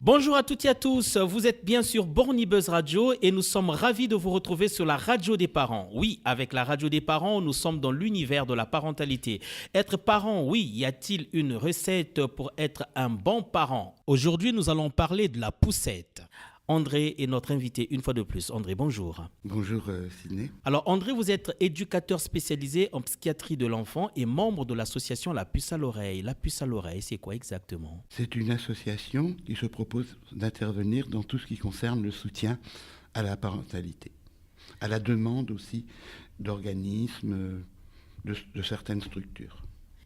Bonjour à toutes et à tous, vous êtes bien sur Borny Buzz Radio et nous sommes ravis de vous retrouver sur la radio des parents. Oui, avec la radio des parents, nous sommes dans l'univers de la parentalité. Être parent, oui, y a-t-il une recette pour être un bon parent? Aujourd'hui, nous allons parler de la poussette. André est notre invité une fois de plus. André, bonjour. Bonjour Sidney. Alors André, vous êtes éducateur spécialisé en psychiatrie de l'enfant et membre de l'association La Puce à l'oreille. La Puce à l'oreille, c'est quoi exactement? C'est une association qui se propose d'intervenir dans tout ce qui concerne le soutien à la parentalité, à la demande aussi d'organismes, de certaines structures.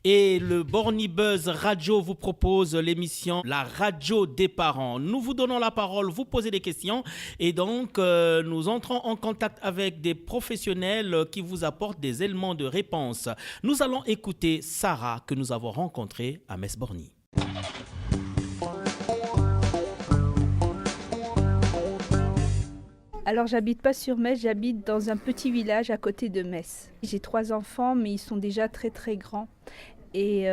Et le Borny Buzz Radio vous propose l'émission La radio des parents. Nous vous donnons la parole, vous posez des questions et donc nous entrons en contact avec des professionnels qui vous apportent des éléments de réponse. Nous allons écouter Sarah que nous avons rencontrée à Metz-Borny. Alors j'habite pas sur Metz, j'habite dans un petit village à côté de Metz. J'ai 3 enfants mais ils sont déjà très très grands. Et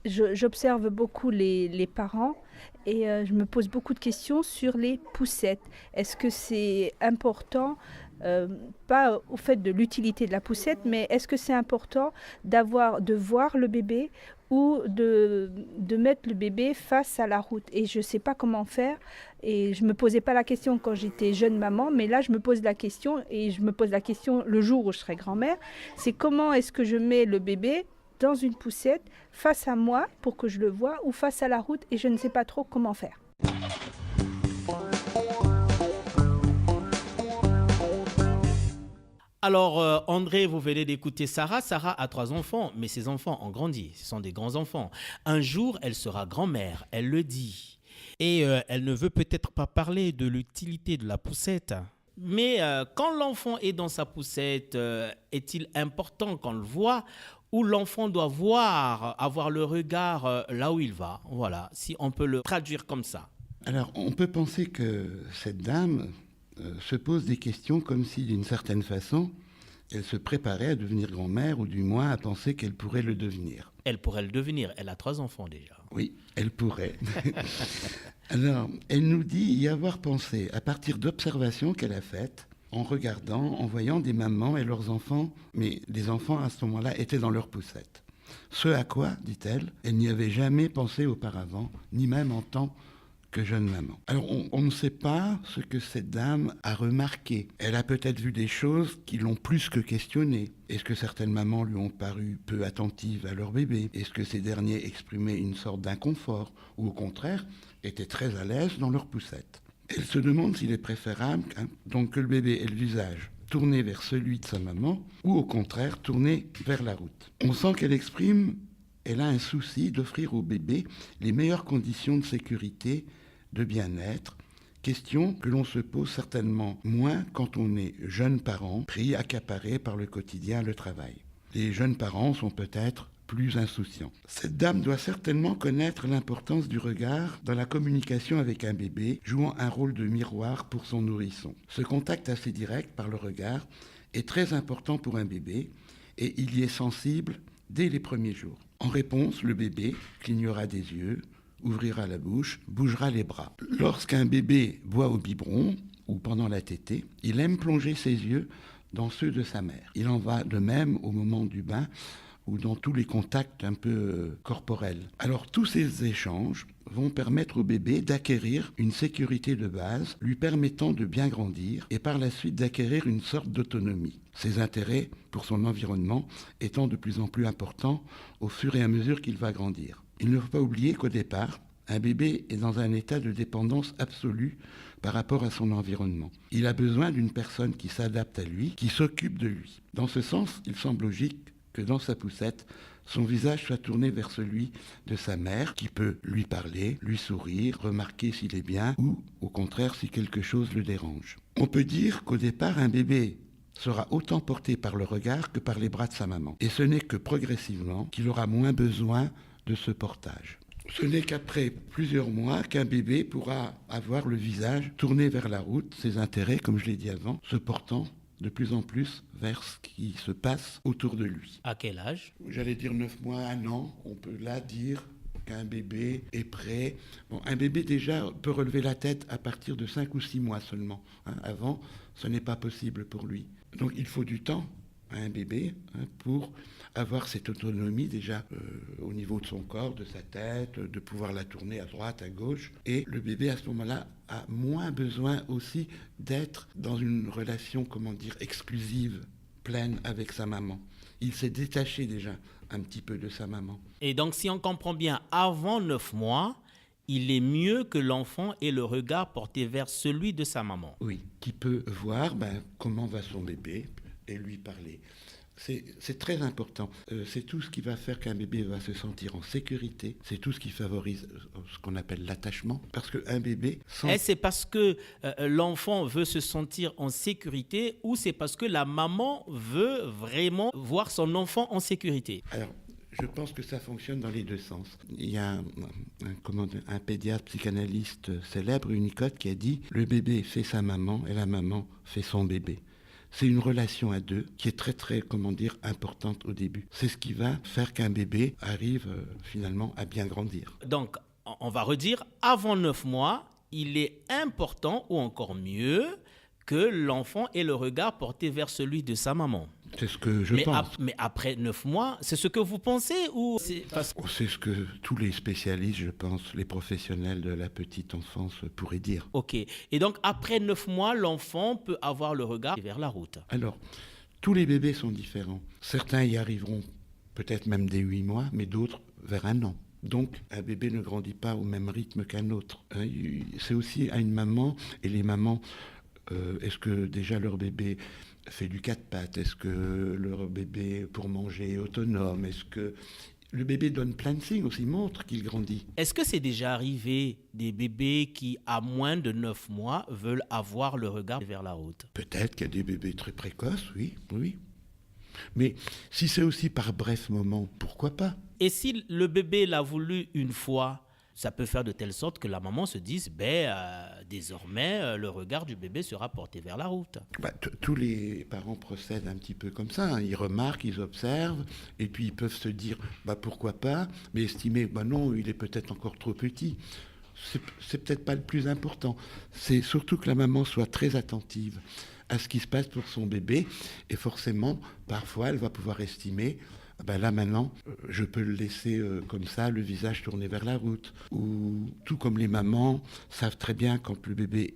j'observe beaucoup les parents et je me pose beaucoup de questions sur les poussettes. Est-ce que c'est important, pas au fait de l'utilité de la poussette, mais est-ce que c'est important de voir le bébé ou de mettre le bébé face à la route? Et je ne sais pas comment faire. Et je ne me posais pas la question quand j'étais jeune maman, mais là je me pose la question et je me pose la question le jour où je serai grand-mère. C'est comment est-ce que je mets le bébé dans une poussette, face à moi pour que je le voie ou face à la route et je ne sais pas trop comment faire. Alors André, vous venez d'écouter Sarah. Sarah a 3 enfants, mais ses enfants ont grandi, ce sont des grands-enfants. Un jour, elle sera grand-mère, elle le dit. Et elle ne veut peut-être pas parler de l'utilité de la poussette. Mais quand l'enfant est dans sa poussette, est-il important qu'on le voit ou l'enfant doit avoir le regard là où il va? Voilà, si on peut le traduire comme ça. Alors on peut penser que cette dame se pose des questions comme si d'une certaine façon elle se préparait à devenir grand-mère ou du moins à penser qu'elle pourrait le devenir. Elle pourrait le devenir, elle a 3 enfants déjà. Oui, elle pourrait. Alors, elle nous dit y avoir pensé à partir d'observations qu'elle a faites, en regardant, en voyant des mamans et leurs enfants, mais les enfants à ce moment-là étaient dans leur poussette. Ce à quoi, dit-elle, elle n'y avait jamais pensé auparavant, ni même en tant que jeune maman. Alors on ne sait pas ce que cette dame a remarqué. Elle a peut-être vu des choses qui l'ont plus que questionné. Est-ce que certaines mamans lui ont paru peu attentives à leur bébé? Est-ce que ces derniers exprimaient une sorte d'inconfort? Ou au contraire, étaient très à l'aise dans leur poussette? Elle se demande s'il est préférable donc que le bébé ait le visage tourné vers celui de sa maman ou au contraire tourné vers la route. On sent elle a un souci d'offrir au bébé les meilleures conditions de sécurité, de bien-être, question que l'on se pose certainement moins quand on est jeune parent, pris, accaparé par le quotidien, le travail. Les jeunes parents sont peut-être plus insouciants. Cette dame doit certainement connaître l'importance du regard dans la communication avec un bébé, jouant un rôle de miroir pour son nourrisson. Ce contact assez direct par le regard est très important pour un bébé et il y est sensible dès les premiers jours. En réponse, le bébé clignera des yeux, ouvrira la bouche, bougera les bras. Lorsqu'un bébé boit au biberon ou pendant la tétée, il aime plonger ses yeux dans ceux de sa mère. Il en va de même au moment du bain ou dans tous les contacts un peu corporels. Alors tous ces échanges vont permettre au bébé d'acquérir une sécurité de base, lui permettant de bien grandir et par la suite d'acquérir une sorte d'autonomie. Ses intérêts pour son environnement étant de plus en plus importants au fur et à mesure qu'il va grandir. Il ne faut pas oublier qu'au départ, un bébé est dans un état de dépendance absolue par rapport à son environnement. Il a besoin d'une personne qui s'adapte à lui, qui s'occupe de lui. Dans ce sens, il semble logique que dans sa poussette, son visage soit tourné vers celui de sa mère, qui peut lui parler, lui sourire, remarquer s'il est bien, ou au contraire si quelque chose le dérange. On peut dire qu'au départ, un bébé sera autant porté par le regard que par les bras de sa maman. Et ce n'est que progressivement qu'il aura moins besoin de ce portage. Ce n'est qu'après plusieurs mois qu'un bébé pourra avoir le visage tourné vers la route, ses intérêts, comme je l'ai dit avant, se portant de plus en plus vers ce qui se passe autour de lui. À quel âge? J'allais dire 9 mois, 1 an, on peut là dire qu'un bébé est prêt. Bon, un bébé déjà peut relever la tête à partir de 5 ou 6 mois seulement. Avant, ce n'est pas possible pour lui. Donc il faut du temps à un bébé pour avoir cette autonomie déjà au niveau de son corps, de sa tête, de pouvoir la tourner à droite, à gauche. Et le bébé à ce moment-là a moins besoin aussi d'être dans une relation, exclusive, pleine avec sa maman. Il s'est détaché déjà un petit peu de sa maman. Et donc, si on comprend bien, avant 9 mois, il est mieux que l'enfant ait le regard porté vers celui de sa maman. Oui, qui peut voir comment va son bébé et lui parler. C'est très important. C'est tout ce qui va faire qu'un bébé va se sentir en sécurité. C'est tout ce qui favorise ce qu'on appelle l'attachement. Parce qu'un bébé... C'est parce que l'enfant veut se sentir en sécurité ou c'est parce que la maman veut vraiment voir son enfant en sécurité? Alors, je pense que ça fonctionne dans les deux sens. Il y a un pédiatre psychanalyste célèbre, Winnicott, qui a dit « Le bébé fait sa maman et la maman fait son bébé ». C'est une relation à deux qui est très, très, importante au début. C'est ce qui va faire qu'un bébé arrive finalement à bien grandir. Donc, on va redire, avant 9 mois, il est important ou encore mieux que l'enfant ait le regard porté vers celui de sa maman. C'est ce que je pense. Mais après 9 mois, c'est ce que vous pensez ou c'est C'est ce que tous les spécialistes, je pense, les professionnels de la petite enfance pourraient dire. Ok. Et donc, après 9 mois, l'enfant peut avoir le regard vers la route. Alors, tous les bébés sont différents. Certains y arriveront peut-être même dès 8 mois, mais d'autres vers 1 an. Donc, un bébé ne grandit pas au même rythme qu'un autre. C'est aussi à une maman, et les mamans, est-ce que déjà leur bébé fait du 4 pattes? Est-ce que leur bébé, pour manger, est autonome? Est-ce que le bébé donne plein de signes aussi, montre qu'il grandit? Est-ce que c'est déjà arrivé des bébés qui, à moins de 9 mois, veulent avoir le regard vers la route? Peut-être qu'il y a des bébés très précoces, oui. Mais si c'est aussi par bref moment, pourquoi pas? Et si le bébé l'a voulu une fois, ça peut faire de telle sorte que la maman se dise désormais, le regard du bébé sera porté vers la route. Tous les parents procèdent un petit peu comme ça. Ils remarquent, ils observent, et puis ils peuvent se dire pourquoi pas, mais estimer non, il est peut-être encore trop petit. C'est peut-être pas le plus important. C'est surtout que la maman soit très attentive à ce qui se passe pour son bébé, et forcément, parfois, elle va pouvoir estimer là maintenant, je peux le laisser comme ça, le visage tourné vers la route. Ou tout comme les mamans savent très bien quand le bébé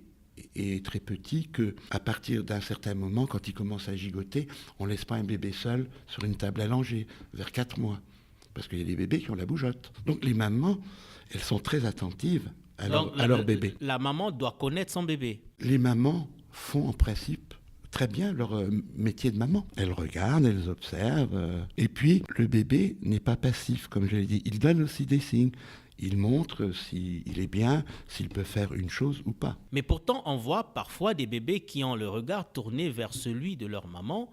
est très petit qu'à partir d'un certain moment, quand il commence à gigoter, on ne laisse pas un bébé seul sur une table allongée, vers 4 mois. Parce qu'il y a des bébés qui ont la bougeotte. Donc les mamans, elles sont très attentives à leur bébé. La maman doit connaître son bébé. Les mamans font en principe très bien leur métier de maman. Elles regardent, elles observent. Et puis, le bébé n'est pas passif, comme je l'ai dit. Il donne aussi des signes. Il montre s'il est bien, s'il peut faire une chose ou pas. Mais pourtant, on voit parfois des bébés qui ont le regard tourné vers celui de leur maman,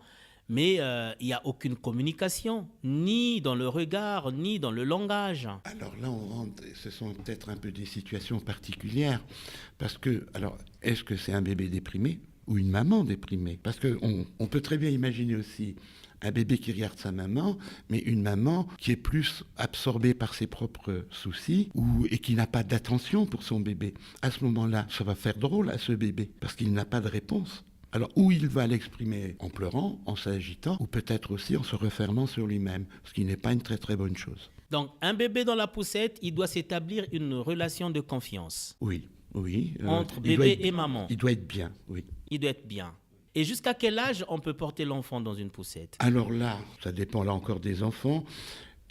mais il n'y a aucune communication, ni dans le regard, ni dans le langage. Alors là, ce sont peut-être un peu des situations particulières. Parce que, est-ce que c'est un bébé déprimé ou une maman déprimée? Parce qu'on peut très bien imaginer aussi un bébé qui regarde sa maman, mais une maman qui est plus absorbée par ses propres soucis et qui n'a pas d'attention pour son bébé. À ce moment-là, ça va faire drôle à ce bébé, parce qu'il n'a pas de réponse. Alors, ou il va l'exprimer en pleurant, en s'agitant, ou peut-être aussi en se refermant sur lui-même, ce qui n'est pas une très très bonne chose. Donc, un bébé dans la poussette, il doit s'établir une relation de confiance. Oui. Entre bébé et maman. Il doit être bien, oui. Il doit être bien. Et jusqu'à quel âge on peut porter l'enfant dans une poussette? Alors là, ça dépend là encore des enfants.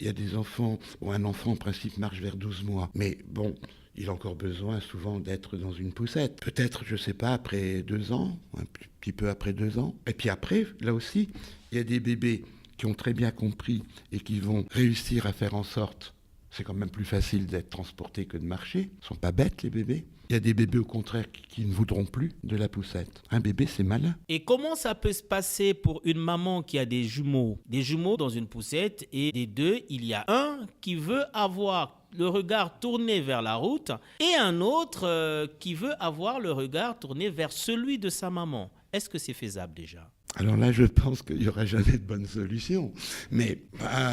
Il y a des enfants où un enfant en principe marche vers 12 mois. Mais bon, il a encore besoin souvent d'être dans une poussette. Peut-être, je ne sais pas, après 2 ans, un petit peu après 2 ans. Et puis après, là aussi, il y a des bébés qui ont très bien compris et qui vont réussir à faire en sorte, c'est quand même plus facile d'être transporté que de marcher. Ils ne sont pas bêtes, les bébés. Il y a des bébés, au contraire, qui ne voudront plus de la poussette. Un bébé, c'est malin. Et comment ça peut se passer pour une maman qui a des jumeaux? Des jumeaux dans une poussette, et des deux, il y a un qui veut avoir le regard tourné vers la route et un autre qui veut avoir le regard tourné vers celui de sa maman. Est-ce que c'est faisable déjà? Alors là, je pense qu'il n'y aura jamais de bonne solution. Mais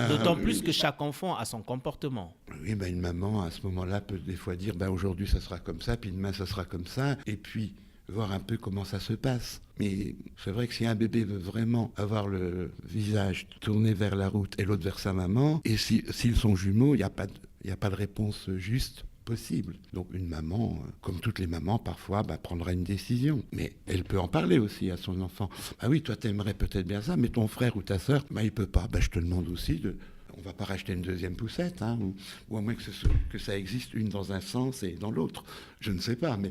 d'autant plus que chaque enfant a son comportement. Oui, une maman, à ce moment-là, peut des fois dire, aujourd'hui, ça sera comme ça, puis demain, ça sera comme ça, et puis voir un peu comment ça se passe. Mais c'est vrai que si un bébé veut vraiment avoir le visage tourné vers la route et l'autre vers sa maman, et s'ils sont jumeaux, il n'y a pas de réponse juste possible. Donc une maman, comme toutes les mamans, parfois prendra une décision. Mais elle peut en parler aussi à son enfant. Oui, toi t'aimerais peut-être bien ça, mais ton frère ou ta sœur, il peut pas. Je te demande aussi on va pas racheter une deuxième poussette, ou à moins que ça existe une dans un sens et dans l'autre. Je ne sais pas, mais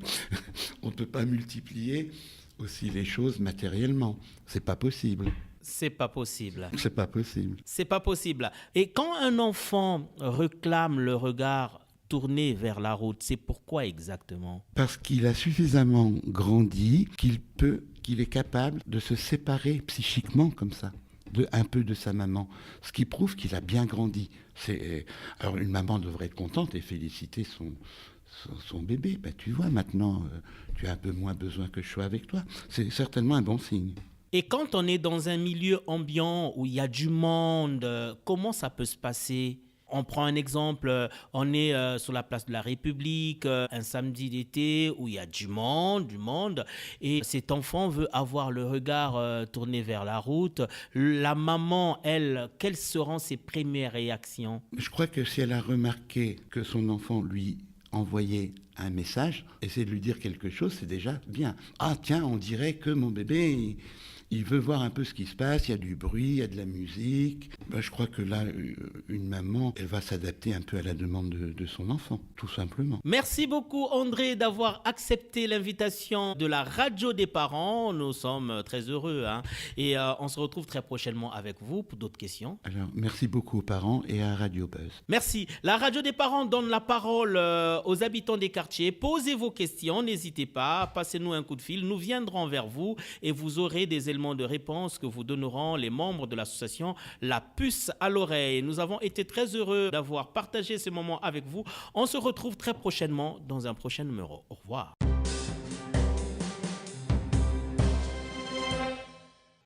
on ne peut pas multiplier aussi les choses matériellement. C'est pas possible. C'est pas possible. C'est pas possible. C'est pas possible. Et quand un enfant réclame le regard tourné vers la route, c'est pourquoi exactement? Parce qu'il a suffisamment grandi qu'il est capable de se séparer psychiquement comme ça. Un peu de sa maman, ce qui prouve qu'il a bien grandi. Alors une maman devrait être contente et féliciter son bébé. Tu vois, maintenant, tu as un peu moins besoin que je sois avec toi. C'est certainement un bon signe. Et quand on est dans un milieu ambiant où il y a du monde, comment ça peut se passer? On prend un exemple, on est sur la place de la République, un samedi d'été où il y a du monde, et cet enfant veut avoir le regard tourné vers la route. La maman, elle, quelles seront ses premières réactions? Je crois que si elle a remarqué que son enfant lui envoyait un message, essayer de lui dire quelque chose, c'est déjà bien. Ah tiens, on dirait que mon bébé... Il veut voir un peu ce qui se passe, il y a du bruit, il y a de la musique. Je crois que là, une maman, elle va s'adapter un peu à la demande de son enfant, tout simplement. Merci beaucoup André d'avoir accepté l'invitation de la radio des parents. Nous sommes très heureux. Et on se retrouve très prochainement avec vous pour d'autres questions. Alors, merci beaucoup aux parents et à Radio Buzz. Merci. La radio des parents donne la parole aux habitants des quartiers. Posez vos questions, n'hésitez pas, passez-nous un coup de fil. Nous viendrons vers vous et vous aurez des éléments de réponse que vous donneront les membres de l'association La Puce à l'oreille. Nous avons été très heureux d'avoir partagé ce moment avec vous. On se retrouve très prochainement dans un prochain numéro. Au revoir.